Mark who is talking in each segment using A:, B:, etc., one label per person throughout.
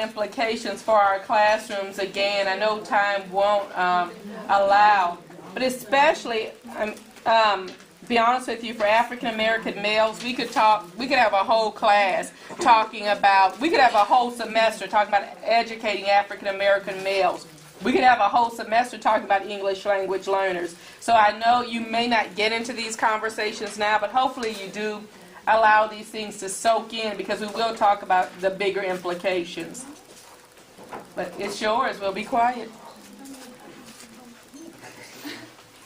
A: implications for our classrooms. Again, I know time won't allow, but especially, be honest with you, for African American males, we could have a whole class talking about, we could have a whole semester talking about educating African American males. We could have a whole semester talking about English language learners. So I know you may not get into these conversations now, but hopefully you do allow these things to soak in, because we will talk about the bigger implications. But it's yours. We'll be quiet.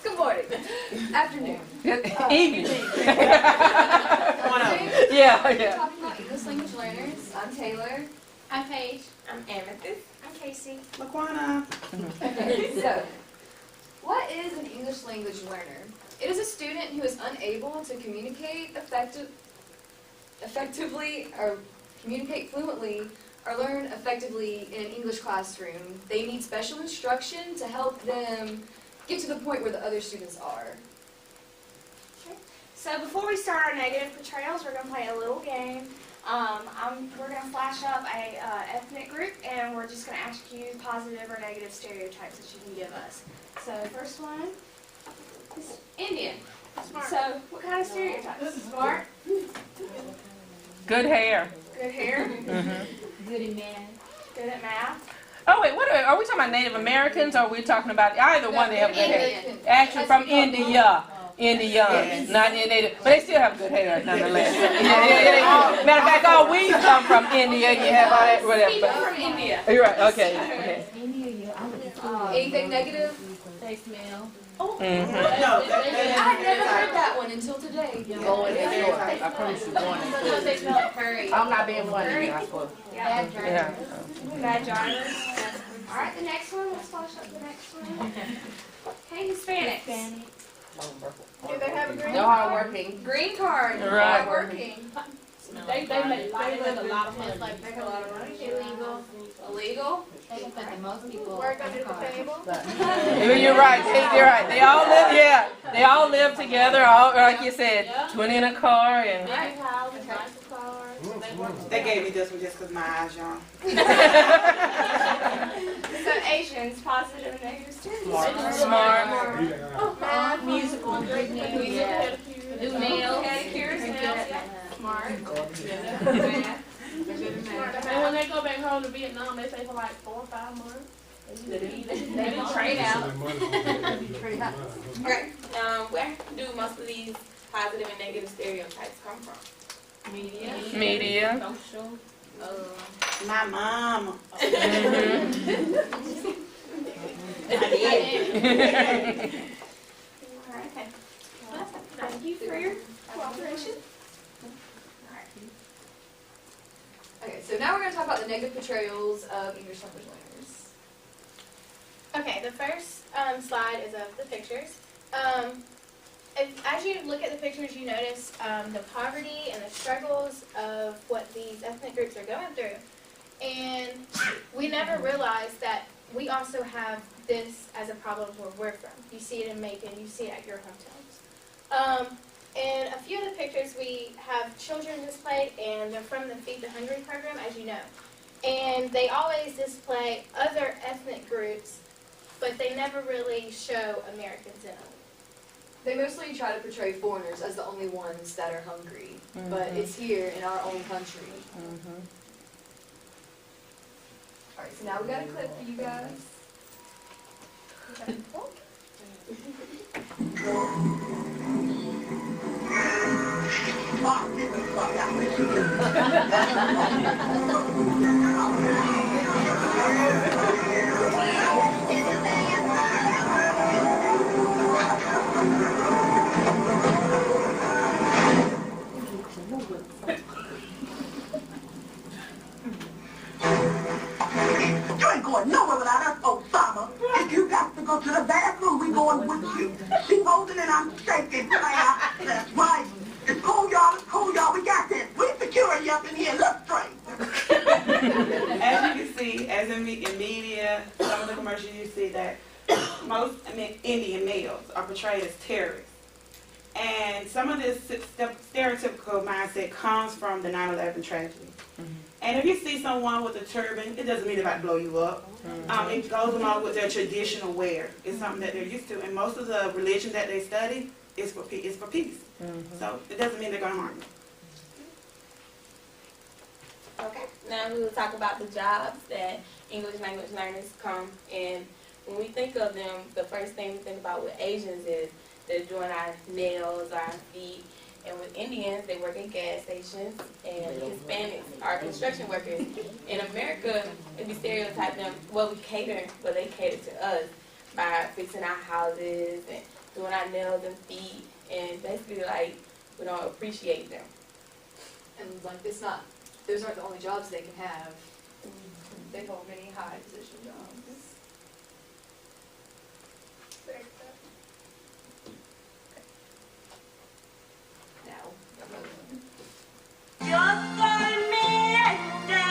B: Good morning. Afternoon.
A: Evening.
B: Yeah. Talking about English language learners. I'm Taylor.
C: I'm Paige.
D: I'm Amethyst.
C: I'm Casey.
D: Laqwana.
B: Okay, so what is an English language learner? It is a student who is unable to communicate effectively or communicate fluently or learn effectively in an English classroom. They need special instruction to help them get to the point where the other students are.
C: Okay. So before we start our negative portrayals, we're going to play a little game. We're going to flash up a ethnic group, and we're just going to ask you positive or negative stereotypes that you can give us. So the first one is Indian. Smart. So what kind of stereotypes? Smart.
A: Good hair.
C: Good hair.
A: Mm-hmm.
C: Good at math. Good at math.
A: Oh wait, are we talking about Native Americans, or are we talking about either one that have good hair? Actually, from India. Indians, not Native, but they still have good hair nonetheless. Matter of fact, all we come from India, and you have all that, whatever.
C: People from India.
A: You're right. Okay.
B: Anything negative?
C: They smell.
B: Oh,
A: Mm-hmm.
B: I never heard that one until today.
E: I promise you going
C: Sometimes they smell like curry.
E: I'm not being funny, I swear.
C: Yeah.
A: Yeah.
C: Bad drivers. All right, the next one. Let's flash up the next one. Okay, Hispanics.
B: Do they have a green
E: They're
B: card?
E: hardworking.
C: Green card.
A: Right.
C: Hardworking.
F: They make a lot of money.
C: Make a lot of money. Illegal. Illegal.
F: They can put the most people.
B: Work under the table.
A: You're right. You're right. They all live. Yeah. They all live together. All like you said, twin in a car and.
C: Big houses, nice cars.
D: They gave me this one just because my eyes young.
C: So Asians, positive and negative stereotypes.
A: Smart.
C: Musical. Great nails.
F: Yeah.
C: Do nails. Pedicures. Nails. Yeah. Smart.
F: And when they go back home to Vietnam, they stay for like 4 or 5 months.
C: They trade out.
D: Okay. Where do most of these positive and negative stereotypes come from?
A: Media.
F: Social.
D: My mom.
C: Okay. Thank you for your cooperation.
B: Okay, so now we're going to talk about the negative portrayals of English language learners.
C: Okay, the first slide is of the pictures. As you look at the pictures, you notice the poverty and the struggles of what these ethnic groups are going through. And we never realize that we also have this as a problem where we're from. You see it in Macon, you see it at your hometowns. In a few of the pictures, we have children displayed, and they're from the Feed the Hungry program, as you know. And they always display other ethnic groups, but they never really show Americans in them.
B: They mostly try to portray foreigners as the only ones that are hungry, but it's here in our own country. Alright, so now we got a clip for you guys.
G: You ain't going nowhere without us, Osama. If you got to go to the bathroom, we going with you. She's holding and I'm shaking. That's right. It's cool, y'all. We got this. We security up in here. Look straight.
D: As you can see, as in media, some of the commercials, you see that most Indian males are portrayed as terrorists. And some of this stereotypical mindset comes from the 9/11 tragedy. And if you see someone with a turban, it doesn't mean they're about to blow you up. It goes along with their traditional wear. It's something that they're used to. And most of the religion that they study is for peace. So it doesn't mean they're going to harm you.
H: Okay, now we will talk about the jobs that English language learners come in. When we think of them, the first thing we think about with Asians is they're doing our nails, our feet. And with Indians, they work at gas stations, and Hispanics are construction workers. In America, if we stereotype them, well, we cater, but they cater to us by fixing our houses and doing our nails and feet, and basically, like, we don't appreciate them.
B: And like those aren't the only jobs they can have. They hold many high position jobs.
G: Yo soy mi Esther,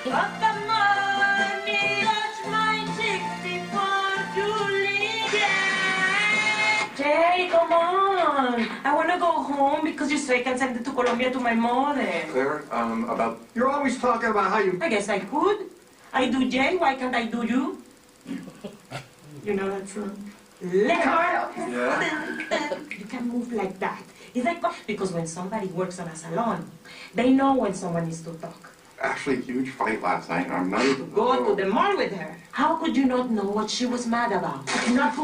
G: of the money, touch my 64 Juliet. Jay, come on. I want to go home because you say I can send it to Colombia to my mother.
I: Claire, about... You're always talking about how you...
G: I guess I could. I do Jay, why can't I do you? You know that song?
I: Yeah.
G: You can move like that. It's like, because when somebody works on a salon, they know when someone needs to talk.
I: Actually, huge fight last night, and I'm not even...
G: Go to the mall with her. How could you not know what she was mad about? Not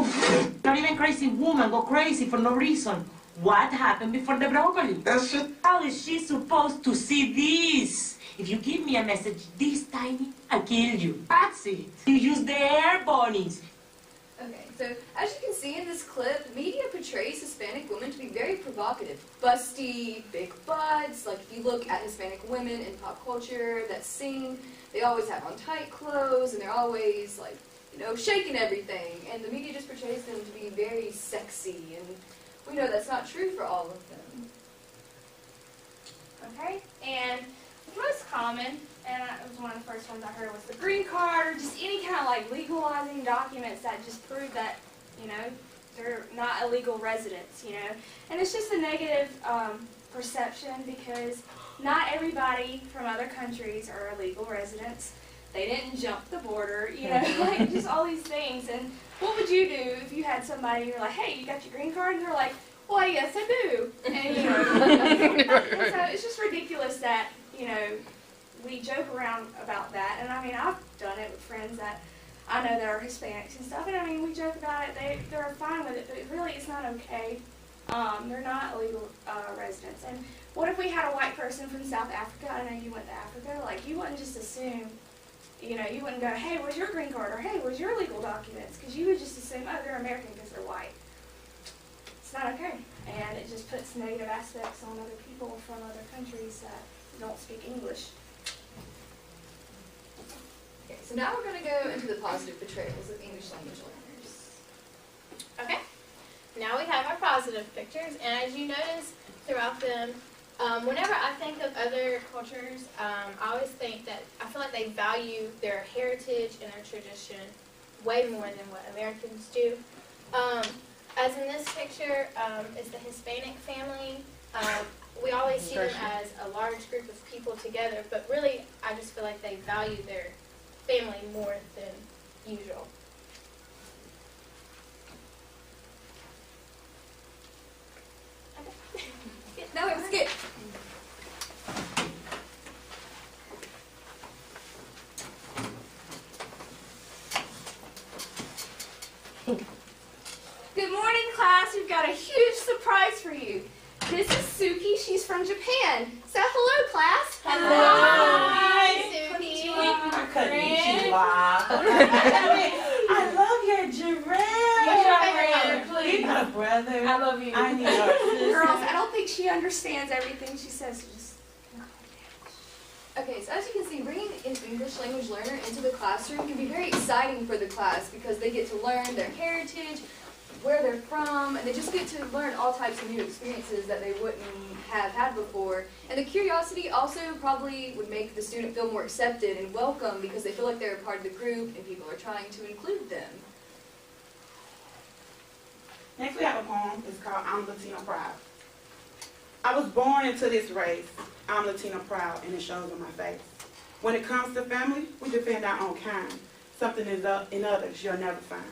G: even crazy woman go crazy for no reason. What happened before the broccoli?
I: That's just...
G: How is she supposed to see this? If you give me a message this tiny, I kill you. That's it. You use the air bunnies.
B: Okay, so as you can see in this clip, media portrays Hispanic women to be very provocative. Busty, big butts. Like if you look at Hispanic women in pop culture that sing, they always have on tight clothes and they're always like, you know, shaking everything. And the media just portrays them to be very sexy. And we know that's not true for all of them.
C: Okay, and the most common, and it was one of the first ones I heard, was the green card, or just any kind of like legalizing documents that just prove that, you know, they're not illegal residents, you know. And it's just a negative perception because not everybody from other countries are illegal residents. They didn't jump the border, you know, like just all these things. And what would you do if you had somebody and you're like, hey, you got your green card? And they're like, well, yes, I do. And, you know, and so it's just ridiculous that, you know, we joke around about that. And I mean, I've done it with friends that I know that are Hispanics and stuff. And I mean, we joke about it. They're fine with it, but really it's not okay. They're not illegal residents. And what if we had a white person from South Africa? I know you went to Africa. Like, you wouldn't just assume, you know, you wouldn't go, hey, where's your green card? Or, hey, where's your legal documents? Because you would just assume, oh, they're American because they're white. It's not okay. And it just puts negative aspects on other people from other countries that don't speak English.
B: Okay, so now we're going to go into the positive portrayals of English language learners.
C: Okay. Now we have our positive pictures, and as you notice throughout them, whenever I think of other cultures, I always think that I feel like they value their heritage and their tradition way more than what Americans do. As in this picture, it's the Hispanic family. We always see them as a large group of people together, but really I just feel like they value their family more than usual.
B: Now we have a skit.
C: Good morning, class. We've got a huge surprise for you. This is Suki. She's from Japan. Say hello, class.
D: Hi.
C: Suki.
D: I love your giraffe.
C: Please.
D: You got a brother.
C: I love you.
D: I need her.
C: Girls, I don't think she understands everything she says. So just
B: Okay, so as you can see, bringing an English language learner into the classroom can be very exciting for the class because they get to learn their heritage, where they're from, and they just get to learn all types of new experiences that they wouldn't have had before. And the curiosity also probably would make the student feel more accepted and welcome because they feel like they're a part of the group and people are trying to include them.
D: Next we have a poem. It's called I'm Latino Proud. I was born into this race. I'm Latino proud, and it shows on my face. When it comes to family, we defend our own kind. Something in others you'll never find.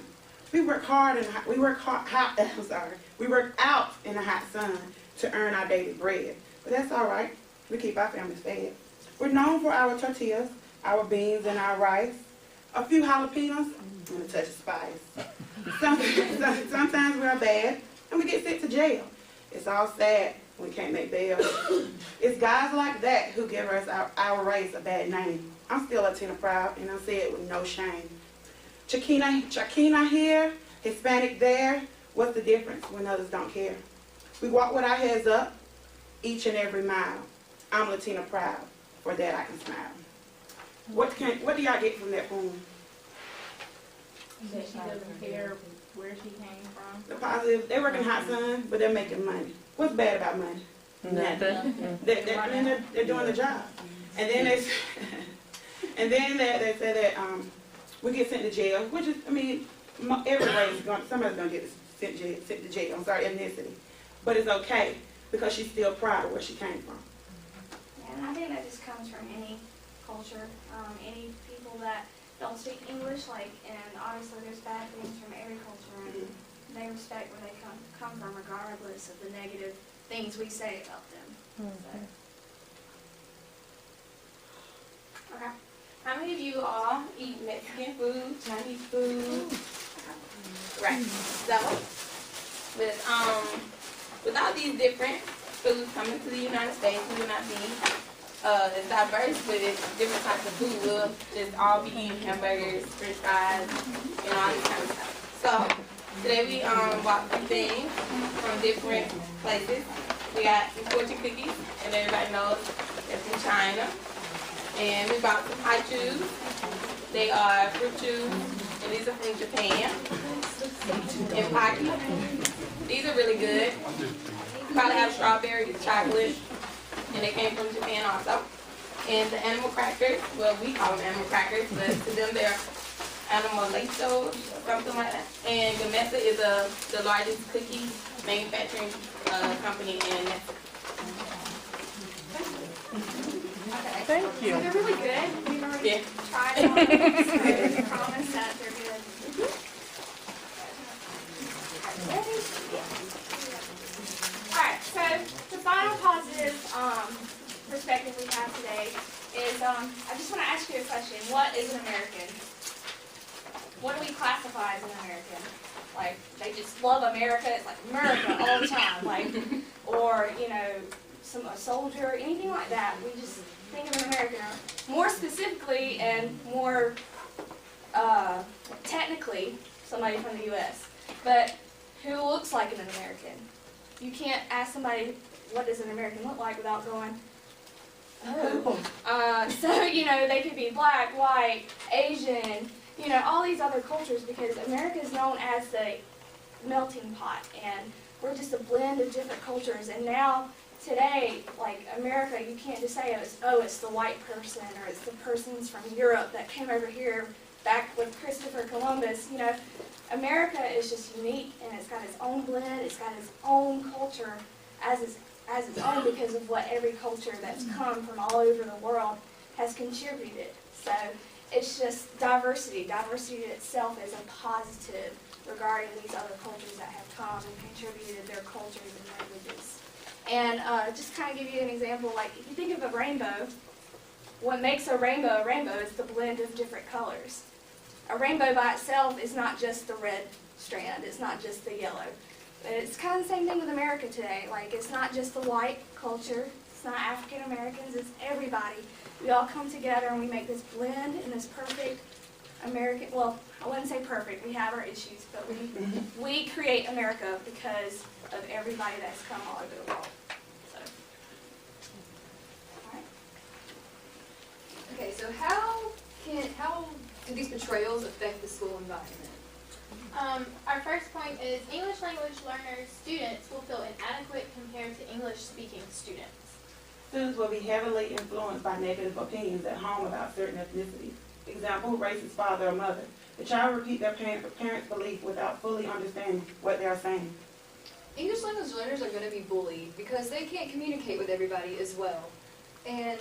D: We work out in the hot sun to earn our daily bread. But that's all right. We keep our families fed. We're known for our tortillas, our beans, and our rice. A few jalapenos and a touch of spice. Sometimes we're bad and we get sent to jail. It's all sad we can't make bail. It's guys like that who give us our race a bad name. I'm still Latina proud, and I say it with no shame. Chicana here, Hispanic there. What's the difference when others don't care? We walk with our heads up each and every mile. I'm Latina proud. For that I can smile. What do y'all get from that poem?
F: That she doesn't care where she came from.
D: The positive, they work in hot sun, but they're making money. What's bad about money? Nothing. They're doing the job. And then they say that we get sent to jail, which is, I mean, every race, somebody's going to get sent to jail. I'm sorry, ethnicity. But it's okay, because she's still proud of where she came from.
J: Yeah, and I think that just comes from any culture, any people that don't speak English, and obviously there's bad things from every culture, and they respect where they come from regardless of the negative things we say about them.
H: Okay. How many of you all eat Mexican food, Chinese food? Right. So, with all these different foods coming to the United States, we will not be as diverse with different types of food. We'll just all be eating hamburgers, french fries, and all this kind of stuff. So, today we bought some things from different places. We got some fortune cookies, and everybody knows that's from China. And we bought some hot chews. They are fruit chews, and these are from Japan. And Pocky. These are really good. Probably have strawberries, chocolate, and they came from Japan also. And the animal crackers, well, we call them animal crackers, but to them they're animalitos, something like that. And Gamesa is the largest cookie manufacturing company in Mexico.
J: Okay.
A: Thank you.
J: So they're really good. We've already tried them. I promise that they're good. Alright, so the final positive perspective we have today is I just want to ask you a question. What is an American? What do we classify as an American? Like, they just love America. It's like America all the time. Like, or, you know, a soldier, anything like that. We just think of an American. More specifically and more technically, somebody from the U.S. But who looks like an American? You can't ask somebody, what does an American look like, without going, oh. So, you know, they could be black, white, Asian, you know, all these other cultures, because America is known as the melting pot, and we're just a blend of different cultures. And now, today, like America, you can't just say, it's the white person, or it's the persons from Europe that came over here back with Christopher Columbus. You know, America is just unique, and it's got its own blend, it's got its own culture as its own, because of what every culture that's come from all over the world has contributed. So it's just diversity. Diversity itself is a positive regarding these other cultures that have come and contributed their cultures and languages. And just kind of give you an example, like if you think of a rainbow, what makes a rainbow is the blend of different colors. A rainbow by itself is not just the red strand, it's not just the yellow. But it's kind of the same thing with America today. Like, it's not just the white culture, it's not African Americans, it's everybody. We all come together and we make this blend in this perfect American, well, I wouldn't say perfect, we have our issues, but we create America because of everybody that's come all over the world. So, all right.
B: Okay, so how do these portrayals affect the school environment?
C: Our first point is English language learners, students will feel inadequate compared to English-speaking students.
D: Students will be heavily influenced by negative opinions at home about certain ethnicities. Example, racist father or mother. The child repeats their parents' belief without fully understanding what they are saying.
B: English language learners are going to be bullied because they can't communicate with everybody as well. And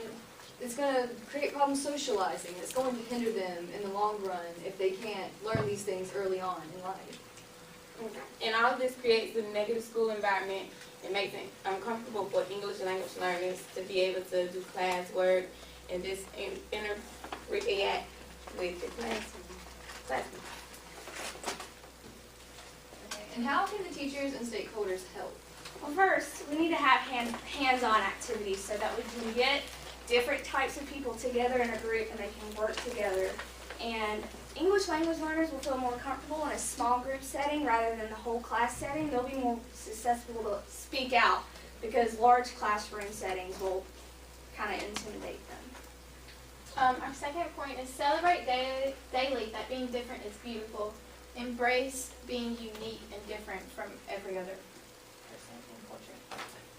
B: it's gonna create problems socializing. It's going to hinder them in the long run if they can't learn these things early on in life.
H: And all of this creates a negative school environment. It makes it uncomfortable for English language learners to be able to do classwork and just interact with the classmates.
B: And how can the teachers and stakeholders help?
J: Well, first, we need to have hands-on activities so that we can get different types of people together in a group and they can work together. And English language learners will feel more comfortable in a small group setting rather than the whole class setting. They'll be more susceptible to speak out because large classroom settings will kind of intimidate them.
C: Our second point is celebrate daily that being different is beautiful. Embrace being unique and different from every other person and culture.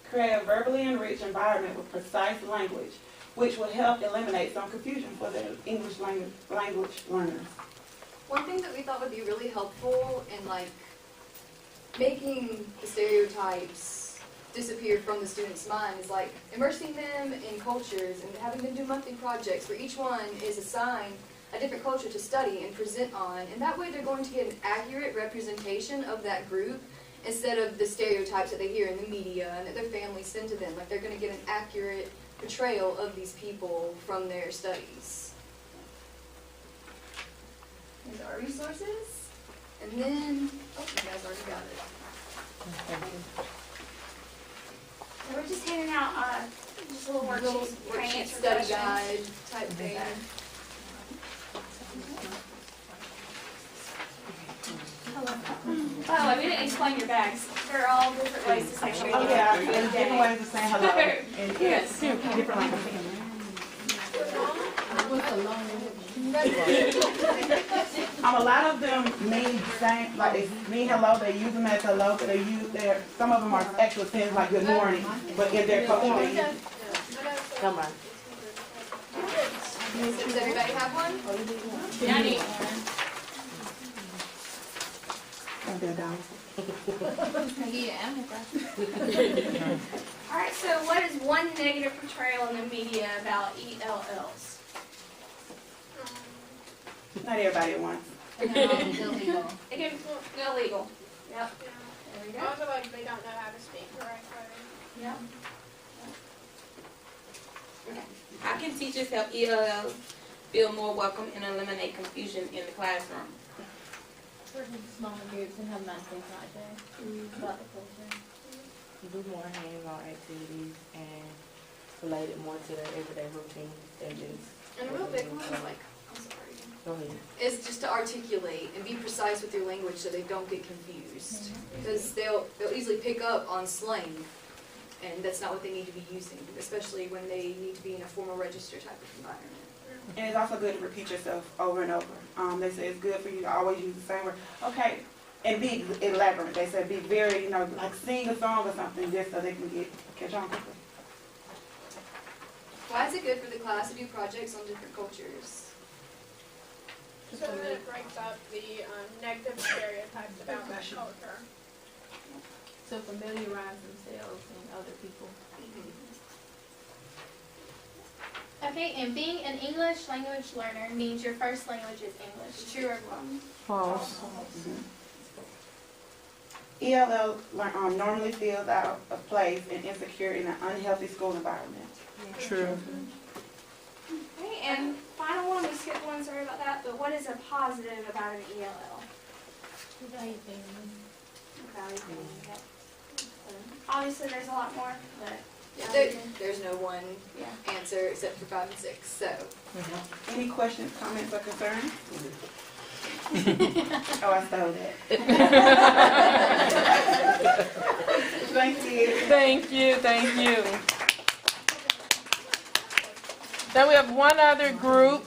D: Create a verbally enriched environment with precise language, which will help eliminate some confusion for the English language learners.
B: One thing that we thought would be really helpful in like making the stereotypes disappear from the students' mind is like immersing them in cultures and having them do monthly projects where each one is assigned a different culture to study and present on, and that way they're going to get an accurate representation of that group instead of the stereotypes that they hear in the media and that their families send to them. Like they're going to get an accurate portrayal of these people from their studies. These are our resources. And then, oh, you guys already got it.
J: So we're just handing out just a little worksheet,
B: Worksheet study guide type thing.
J: By the way, we didn't explain your bags. They're all different ways to say hello.
D: Oh yeah, there's different ways of saying hello. And
J: Yes.
D: different languages. A lot of them mean the same, like they mean hello, they use them as hello, but they use their, some of them are actual things like good morning, but in their culture they use.
E: Come on.
B: Does everybody have one?
J: Yeah, I need
D: Oh, they're down.
J: All right, so what is one negative portrayal in the media about ELLs?
D: Not everybody at once.
J: It can be illegal. Yep. There we go.
F: Also, like, they don't know how to speak the right way.
J: Yep.
H: How can teachers help ELLs feel more welcome and eliminate confusion in the classroom?
E: Work in smaller groups and have nice things like that about the culture. Do more hands-on activities and relate it more to their everyday routine than just.
B: And a real big one is like, I'm sorry.
E: Go ahead.
B: Is just to articulate and be precise with your language so they don't get confused. Because they'll easily pick up on slang, and that's not what they need to be using, especially when they need to be in a formal register type of environment.
D: And it's also good to repeat yourself over and over. They say it's good for you to always use the same word. Okay, and be elaborate. They say be very, like sing a song or something just so they can catch on quickly.
B: Why is it good for the class to do projects on different cultures?
F: So that it breaks up the negative stereotypes about that culture.
E: So familiarize themselves and other people.
C: Okay, and being an English language learner means your first language is English. True or false?
E: False.
D: ELL normally feels out of place and insecure in an unhealthy school environment.
E: True.
J: Okay, and final one, we skipped one, sorry about that, but what is a positive about an ELL? Value family, yep. Obviously, there's a lot more, but.
B: There's no one answer except for 5 and 6. So,
D: Any questions, comments, or concerns? Oh, I stole that. Thank you.
A: Thank you, thank you. Then we have one other group.